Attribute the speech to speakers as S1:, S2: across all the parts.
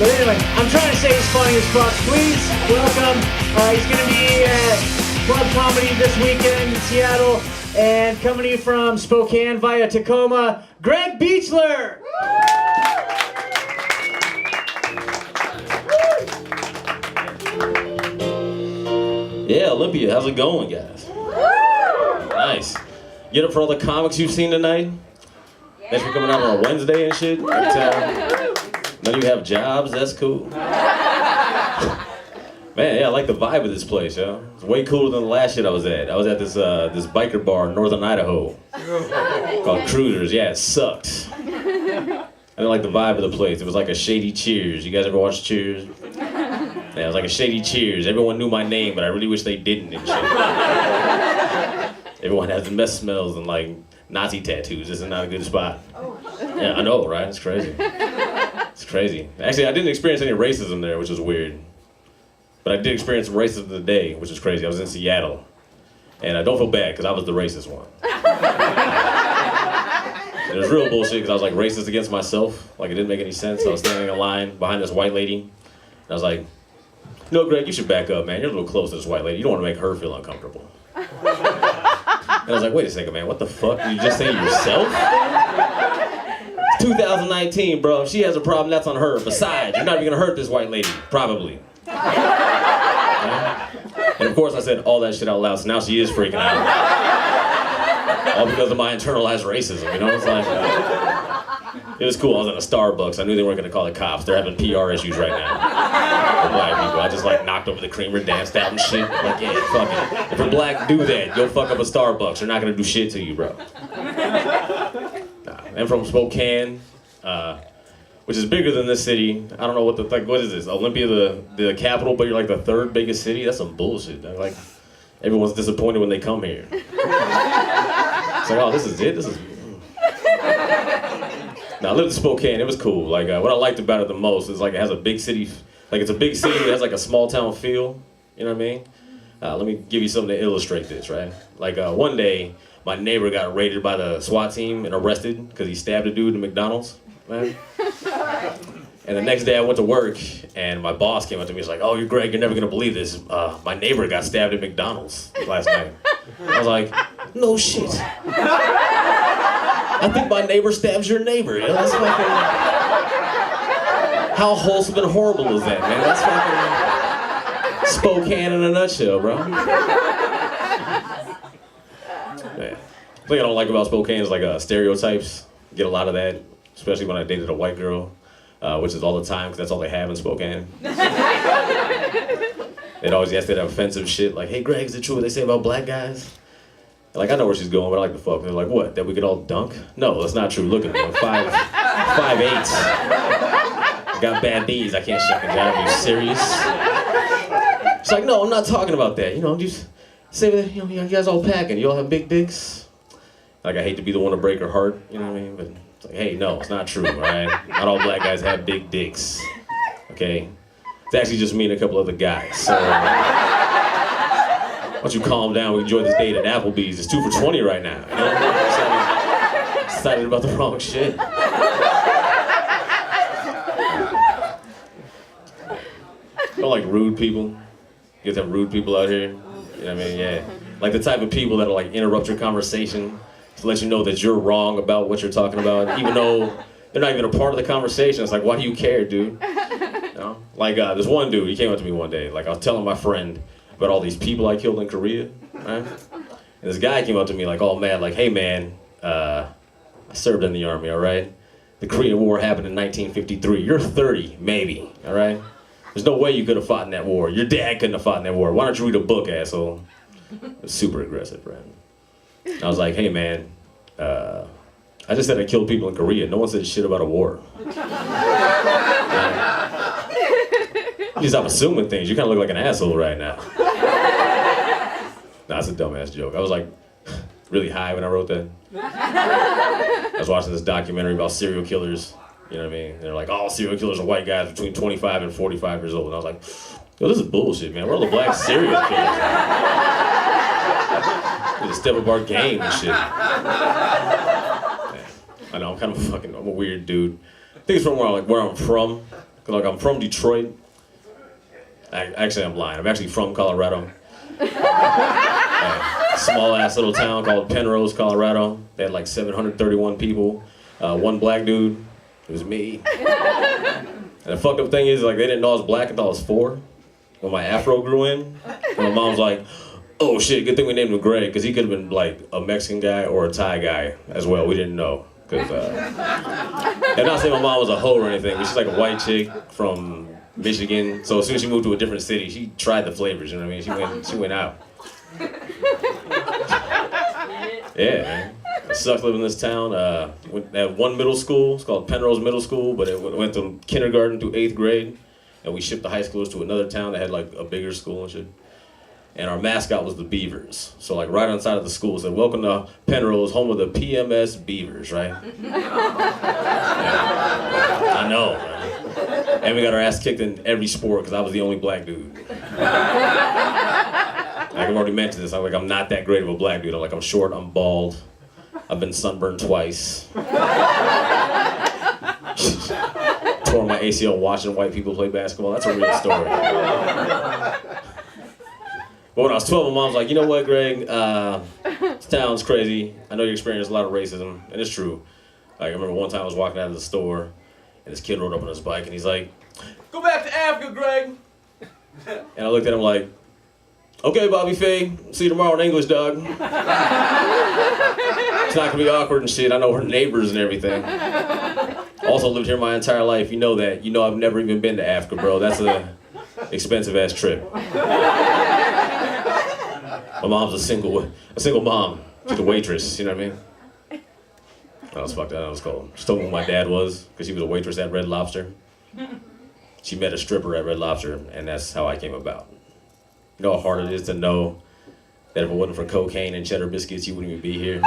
S1: But anyway, I'm trying to say he's funny as fuck. Please welcome. He's going to be at Club Comedy this weekend in Seattle, and coming to you from Spokane via Tacoma, Greg Beachler.
S2: Yeah, Olympia, how's it going, guys? Nice. Get up for all the comics you've seen tonight? Thanks for coming out on a Wednesday and shit. None of you have jobs, that's cool. Man, yeah, I like the vibe of this place, yo. It's way cooler than the last shit I was at. I was at this this biker bar in northern Idaho called Cruisers. Yeah, it sucked. I didn't like the vibe of the place. It was like a shady Cheers. You guys ever watch Cheers? Yeah, it was like a shady Cheers. Everyone knew my name, but I really wish they didn't and shit. Everyone has the mess smells and like Nazi tattoos. This is not a good spot. Yeah, I know, right? It's crazy. It's crazy. Actually, I didn't experience any racism there, which was weird. But I did experience some racism today, which is crazy. I was in Seattle. And I don't feel bad, because I was the racist one. It was real bullshit, because I was like racist against myself. Like, it didn't make any sense. I was standing in line behind this white lady. And I was like, no, Greg, you should back up, man. You're a little close to this white lady. You don't want to make her feel uncomfortable. And I was like, wait a second, man. What the fuck? Did you just say yourself? It's 2019, bro. If she has a problem, that's on her. Besides, you're not even going to hurt this white lady. Probably. And of course I said all that shit out loud, so now she is freaking out. All because of my internalized racism, you know? It's like, it was cool. I was in a Starbucks. I knew they weren't gonna call the cops. They're having PR issues right now. For black people. I just like knocked over the creamer, danced out and shit. Like, yeah, fuck it. If a black do that, go fuck up a Starbucks. They're not gonna do shit to you, bro. Nah. I'm from Spokane. Which is bigger than this city. I don't know what what is this? Olympia, the capital, but you're like the third biggest city? That's some bullshit. Like, everyone's disappointed when they come here. It's like, oh, this is it? This is... Now, I lived in Spokane, it was cool. Like, what I liked about it the most is like it has a big city, like it's a big city, it has like a small town feel, you know what I mean? Let me give you something to illustrate this, right? Like, one day, my neighbor got raided by the SWAT team and arrested because he stabbed a dude in McDonald's, man. And the next day I went to work and my boss came up to me. He's like, oh, you're Greg, you're never gonna believe this. My neighbor got stabbed at McDonald's last night. I was like, no shit. I think my neighbor stabs your neighbor. You know, that's fucking... How wholesome and horrible is that, man? That's fucking Spokane in a nutshell, bro. Man. The thing I don't like about Spokane is like stereotypes. Get a lot of that, especially when I dated a white girl. Which is all the time, because that's all they have in Spokane. They'd always ask that offensive shit, like, hey, Greg, is it true what they say about black guys? And like, I know where she's going, but I like the fuck. And they're like, what, that we could all dunk? No, that's not true. Look at me, I'm 5'8". I got bad knees, I can't shuck a job. Are you serious? She's like, no, I'm not talking about that. You know, just say that, you know, you guys all packing. You all have big dicks? Like, I hate to be the one to break her heart, you know what I mean? But it's like, hey, no, it's not true, all right? Not all black guys have big dicks, okay? It's actually just me and a couple other guys, so... why don't you calm down, we can enjoy this date at Applebee's. It's 2 for $20 right now, you know? Excited about the wrong shit. I don't like rude people. You guys have rude people out here? You know what I mean? Yeah. Like the type of people that'll like interrupt your conversation to let you know that you're wrong about what you're talking about, even though they're not even a part of the conversation. It's like, why do you care, dude? You know? Like, this one dude, he came up to me one day, like I was telling my friend about all these people I killed in Korea, right? And this guy came up to me like all mad, like, hey man, I served in the army, all right? The Korean War happened in 1953. You're 30, maybe, all right? There's no way you could have fought in that war. Your dad couldn't have fought in that war. Why don't you read a book, asshole? It was super aggressive, right? I was like, hey man, I just said I killed people in Korea. No one said shit about a war. You just stop assuming things. You kind of look like an asshole right now. Nah, it's a dumbass joke. I was like really high when I wrote that. I was watching this documentary about serial killers. You know what I mean? They're like, all serial killers are white guys between 25 and 45 years old. And I was like, yo, this is bullshit, man. Where are all the black serial killers? We need to step up our game and shit. Man, I know, I'm a weird dude. I think it's from where I'm from. 'Cause like I'm from Detroit. Actually, I'm lying. I'm actually from Colorado. Small ass little town called Penrose, Colorado. They had like 731 people. One black dude. It was me. And the fucked up thing is, like, they didn't know I was black until I was 4. When my afro grew in. And my mom was like, oh shit, good thing we named him Greg, because he could have been like a Mexican guy or a Thai guy as well. We didn't know. Cause, and not saying my mom was a hoe or anything, but she's like a white chick from Michigan. So as soon as she moved to a different city, she tried the flavors, you know what I mean? She went out. Yeah, man. It sucks living in this town. We had one middle school. It's called Penrose Middle School, but it went from kindergarten to 8th grade. And we shipped the high schoolers to another town that had like a bigger school and shit. And our mascot was the Beavers. So like right on the side of the school said, welcome to Penrose, home of the PMS Beavers, right? Yeah. I know, man. And we got our ass kicked in every sport because I was the only black dude. Like I've already mentioned this, I'm not that great of a black dude. I'm short, I'm bald. I've been sunburned twice. Tore my ACL watching white people play basketball. That's a real story. But when I was 12, my mom was like, you know what, Greg? This town's crazy. I know you experienced a lot of racism, and it's true. Like, I remember one time I was walking out of the store, and this kid rode up on his bike, and he's like, go back to Africa, Greg. And I looked at him like, okay, Bobby Faye, see you tomorrow in English, dog. It's not gonna be awkward and shit. I know her neighbors and everything. Also lived here my entire life. You know that. You know I've never even been to Africa, bro. That's a expensive ass trip. My mom's a single mom. She's a waitress, you know what I mean? That was fucked up. That was cold. She told me who my dad was, because he was a waitress at Red Lobster. She met a stripper at Red Lobster, and that's how I came about. You know how hard it is to know that if it wasn't for cocaine and cheddar biscuits, you wouldn't even be here?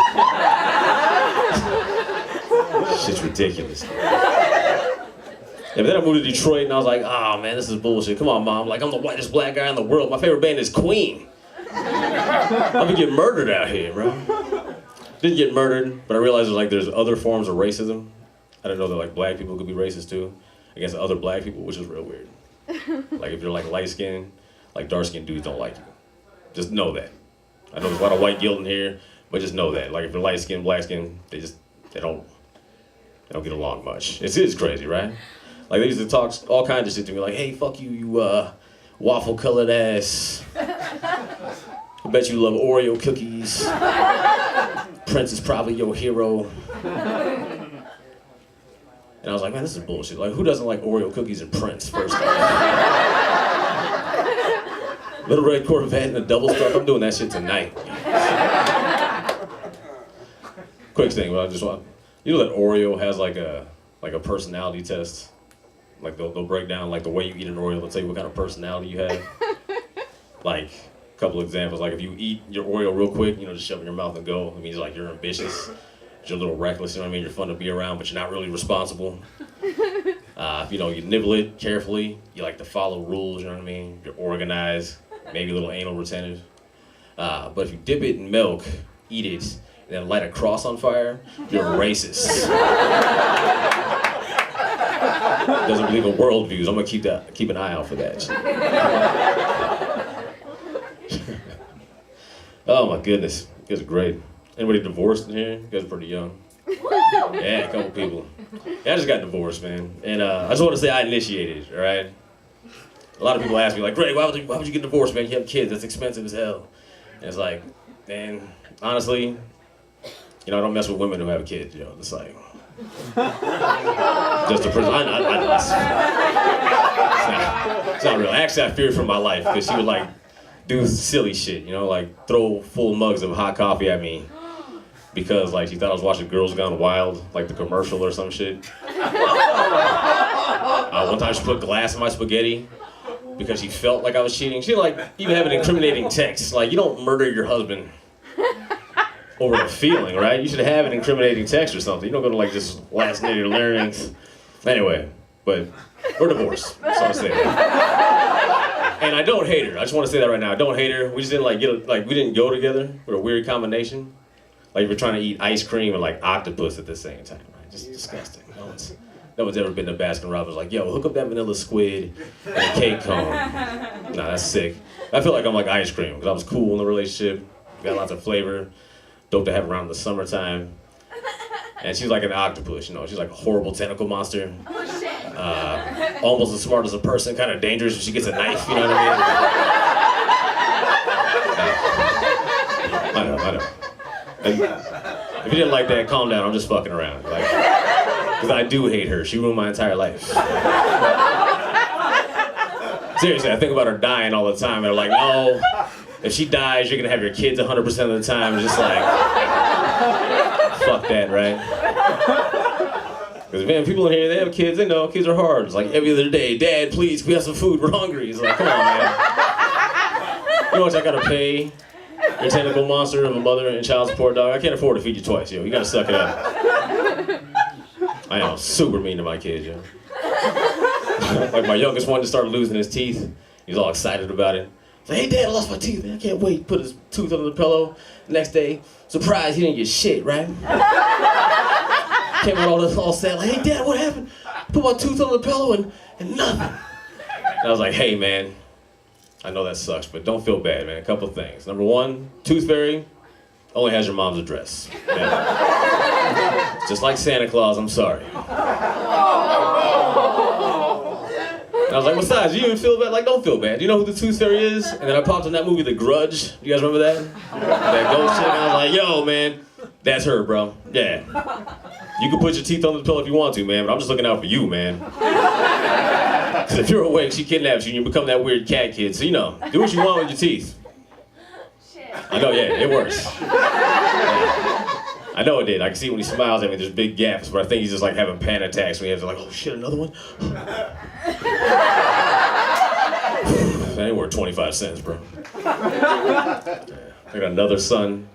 S2: Shit's ridiculous. Yeah, but then I moved to Detroit, and I was like, oh man, this is bullshit. Come on, Mom. Like, I'm the whitest black guy in the world. My favorite band is Queen. I'm gonna get murdered out here, bro. Didn't get murdered, but I realized there's other forms of racism. I didn't know that like black people could be racist too against other black people, which is real weird. Like if you're like light skinned, like dark skinned dudes don't like you. Just know that. I know there's a lot of white guilt in here, but just know that. Like if you're light skinned, black skinned, they don't get along much. It is crazy, right? Like they used to talk all kinds of shit to me, like, hey, fuck you, you waffle colored ass. I bet you love Oreo cookies. Prince is probably your hero. And I was like, man, this is bullshit. Like, who doesn't like Oreo cookies and Prince, first off? Little red Corvette and a double stuff, I'm doing that shit tonight. Quick thing, but I just want, you know that Oreo has like a personality test? Like they'll break down like the way you eat an Oreo, they'll tell you what kind of personality you have. Like, a couple examples, like if you eat your Oreo real quick, you know, just shove it in your mouth and go, it means like you're ambitious, you're a little reckless, you know what I mean? You're fun to be around, but you're not really responsible. You know, you nibble it carefully, you like to follow rules, you know what I mean? You're organized, maybe a little anal retentive. But if you dip it in milk, eat it, and then light a cross on fire, you're racist. Doesn't believe in worldviews. I'm gonna keep an eye out for that shit. Oh my goodness, you guys are great. Anybody divorced in here? You guys are pretty young. Yeah, a couple people. Yeah, I just got divorced, man. And I just want to say I initiated it, all right? A lot of people ask me, like, Greg, why would you get divorced, man? You have kids, that's expensive as hell. And it's like, man, honestly, you know, I don't mess with women who have kids, you know, it's like, just a person, it's not real. Actually, I feared for my life, because she would, like, do silly shit, you know, like, throw full mugs of hot coffee at me, because, like, she thought I was watching Girls Gone Wild, like the commercial or some shit. One time she put glass in my spaghetti, because she felt like I was cheating. She like even have an incriminating text. Like, you don't murder your husband over a feeling, right? You should have an incriminating text or something. You don't go to like just last name or larynx. Anyway, but we're divorced. That's all I'm saying. And I don't hate her. I just want to say that right now. I don't hate her. We just didn't like we didn't go together. We're a weird combination. Like we're trying to eat ice cream and like octopus at the same time, right? Just disgusting. No, it's no one's ever been to Baskin Robbins like, yo, hook up that vanilla squid and a cake cone. Nah, that's sick. I feel like I'm like ice cream because I was cool in the relationship, got lots of flavor, dope to have around in the summertime. And she's like an octopus, you know, she's like a horrible tentacle monster.
S3: Oh shit.
S2: Almost as smart as a person, kind of dangerous if she gets a knife, you know what I mean? I know. And if you didn't like that, calm down, I'm just fucking around. Like, because I do hate her, she ruined my entire life. Seriously, I think about her dying all the time, and they're like, no, if she dies, you're gonna have your kids 100% of the time, just like, fuck that, right? Because, man, people in here, they have kids, they know kids are hard. It's like every other day, Dad, please, we have some food, we're hungry. It's like, come on, man. You know how much I gotta pay your tentacle monster of a mother and child support dog? I can't afford to feed you twice, yo. You gotta suck it up. I am super mean to my kids, yo. Like my youngest one just started losing his teeth. He's all excited about it. He's like, hey, Dad, I lost my teeth, man. I can't wait. Put his tooth under the pillow. Next day, surprise, he didn't get shit, right? Came out all sad, like, hey, Dad, what happened? Put my tooth under the pillow and nothing. And I was like, hey, man, I know that sucks, but don't feel bad, man. A couple things. Number one, Tooth Fairy only has your mom's address. Yeah. Just like Santa Claus, I'm sorry. And I was like, besides, you even feel bad? Like, don't feel bad. Do you know who the Tooth Fairy is? And then I popped in that movie, The Grudge. You guys remember that? That ghost chick. And I was like, yo, man, that's her, bro. Yeah. You can put your teeth under the pillow if you want to, man, but I'm just looking out for you, man. Because if you're awake, she kidnaps you and you become that weird cat kid. So, you know, do what you want with your teeth.
S3: Shit.
S2: I know, yeah, it works. Yeah. I know it did. I can see when he smiles at me, there's big gaps, but I think he's just like having panic attacks when he has like, oh shit, another one? That ain't worth 25 cents, bro. I got another son.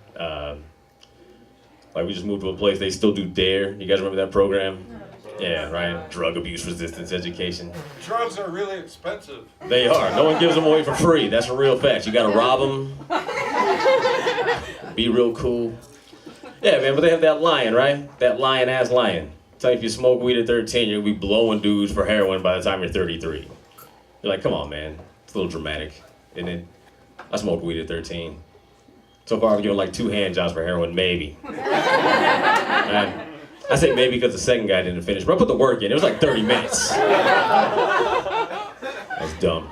S2: Like we just moved to a place, they still do DARE. You guys remember that program? Yeah, right? Drug abuse resistance education.
S4: Drugs are really expensive.
S2: They are. No one gives them away for free. That's a real fact. You gotta rob them. Be real cool. Yeah, man, but they have that lion, right? That lion-ass lion. Tell you if you smoke weed at 13, you'll be blowing dudes for heroin by the time you're 33. You're like, come on, man. It's a little dramatic, isn't it? I smoked weed at 13. So far, I've given like 2 hand jobs for heroin, maybe. Right? I say maybe because the second guy didn't finish, but I put the work in. It was like 30 minutes. That's dumb.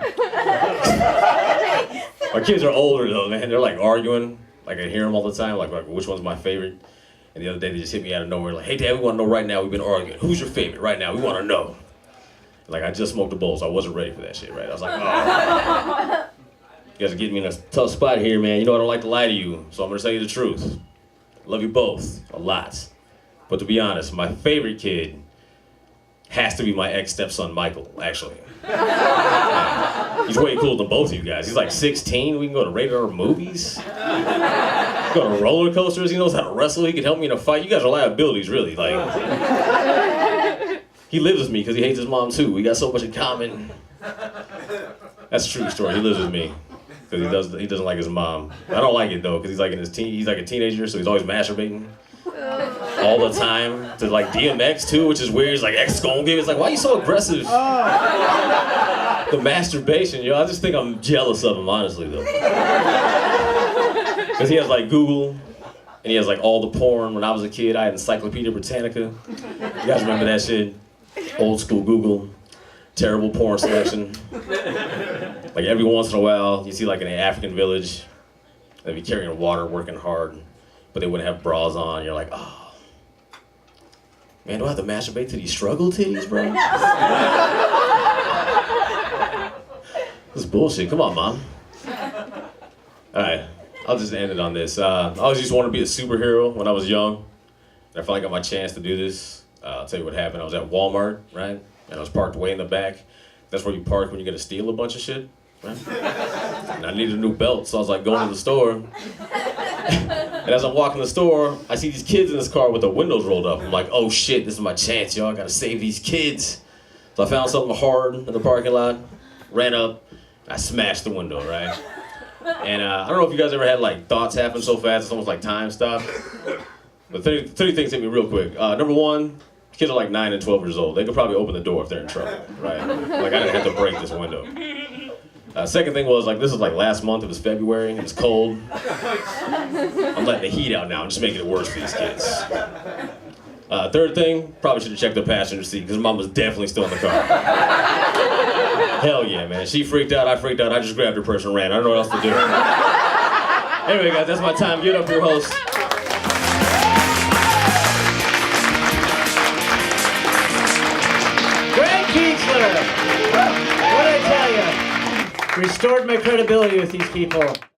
S2: Our kids are older though, man. They're like arguing. Like I hear them all the time, like which one's my favorite? And the other day they just hit me out of nowhere, like, hey Dad, we want to know right now, we've been arguing. Who's your favorite right now? We want to know. Like I just smoked a bowl, so I wasn't ready for that shit, right? I was like, oh. You guys are getting me in a tough spot here, man. You know I don't like to lie to you, so I'm gonna tell you the truth. I love you both, a lot. But to be honest, my favorite kid has to be my ex-stepson, Michael, actually. He's way cooler than both of you guys. He's like 16, we can go to rated R movies. Go to roller coasters, he knows how to wrestle, he can help me in a fight. You guys are liabilities, really. Like, he lives with me because he hates his mom too. We got so much in common. That's a true story, he lives with me. Because he doesn't like his mom. I don't like it though, because he's like he's like a teenager, so he's always masturbating. All the time, to like DMX too, which is weird. He's like, X gon' give. It's like, why are you so aggressive? The masturbation, yo. I just think I'm jealous of him, honestly, though. Because he has like Google, and he has like all the porn. When I was a kid, I had Encyclopedia Britannica. You guys remember that shit? Old school Google. Terrible porn selection. Like every once in a while, you see like in an African village, they'd be carrying water, working hard, but they wouldn't have bras on. You're like, oh. Man, do I have to masturbate to these struggle titties, bro? This is bullshit. Come on, Mom. Alright, I'll just end it on this. I always just wanted to be a superhero when I was young. And I finally got my chance to do this. I'll tell you what happened. I was at Walmart, right? And I was parked way in the back. That's where you park when you're gonna steal a bunch of shit, right? And I needed a new belt, so I was like going to the store. And as I'm walking the store, I see these kids in this car with the windows rolled up. I'm like, oh shit, this is my chance, y'all. I gotta save these kids. So I found something hard in the parking lot, ran up, I smashed the window, right? And I don't know if you guys ever had like thoughts happen so fast, it's almost like time stop. But 30 things hit me real quick. Number one, Kids are like 9 and 12 years old. They could probably open the door if they're in trouble, right? Like, I didn't have to break this window. Second thing was, like, this was like last month. It was February. It was cold. I'm letting the heat out now. I'm just making it worse for these kids. Third thing, probably should have checked the passenger seat because mom was definitely still in the car. Hell yeah, man. She freaked out. I freaked out. I just grabbed her purse and ran. I don't know what else to do. Anyway, guys, that's my time. Give it up for your host.
S1: Beachler! What'd I tell you? Restored my credibility with these people.